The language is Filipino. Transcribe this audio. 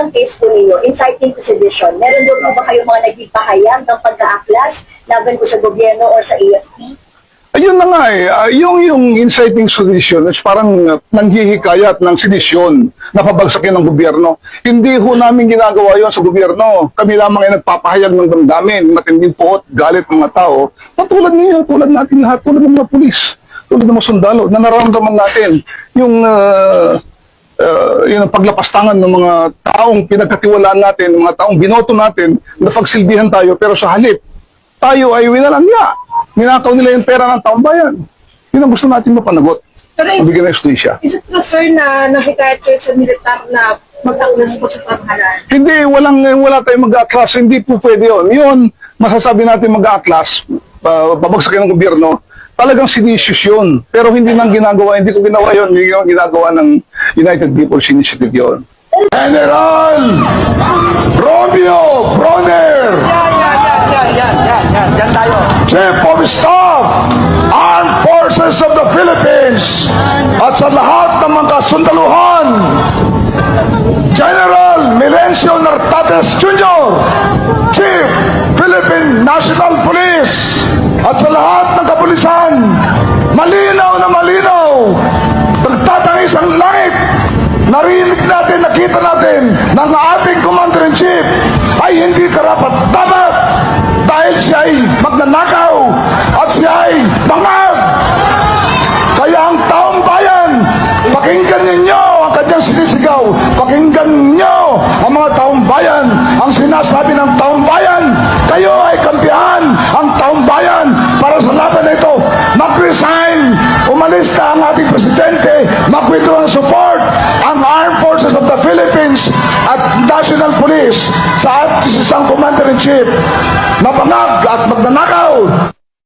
unang case po ninyo, inciting to sedition, meron doon po ba kayong mga nagpipahayag ng pagka-aklas laban po sa gobyerno or sa AFP? Ayun na nga yung inciting sedition is parang nanghihikayat ng sedisyon na pabagsakin ng gobyerno. Hindi ho namin ginagawa yon sa gobyerno. Kami lamang ay nagpapahayag ng damdamin, matinding puot, galit ng mga tao. Tulad ninyo, tulad natin lahat, tulad ng mga pulis, tulad ng mga sundalo, na nararamdaman natin yung yung paglapastangan ng mga taong pinagkatiwalaan natin, mga taong binoto natin, na pagsilbihan tayo, pero sa halip, tayo ay winalangya. Ninakaw nila yung pera ng taong bayan. Yun ang gusto natin mapanagot. Pero Mabigyan ng justisya. is it true, sir, na nakikayat kayo sa militar na mag-aklas po sa pamahalaan? Hindi, wala tayong mag-aaklas. Hindi po pwede yun. Yun, masasabi natin mag-aaklas, babagsakin ng gobyerno, talagang sinisius yun. Pero hindi nang ginagawa, hindi ko ginawa yun. Hindi ko ginagawa ng United People's Initiative yun. General Romeo Bronner, Yan tayo. Chief of Staff, Armed Forces of the Philippines, at sa lahat ng mga kasundaluhan, General Milencio Nartates Jr., Chief Philippine National Police, at sa lahat ng kapulisan, malinaw na malinaw, nagtatangis ang langit. Narinig natin, nakita natin na ang ating Commander-in-Chief ay hindi karapat-dapat dahil siya ay magnanakaw at siya ay bangag. Kaya ang taong bayan, pakinggan ninyo ang kanyang sinisigaw, pakinggan ninyo ang mga taong bayan, ang sinasabi ng taong bayan, kayo ay kampihan ang taong bayan para sa laban na ito. Mag-resign, umalis na ang ating presidente, mag-withdraw ang support ang Armed Forces of the Philippines at National Police sa ating isang Commander-in-Chief na bangag at magnanakaw.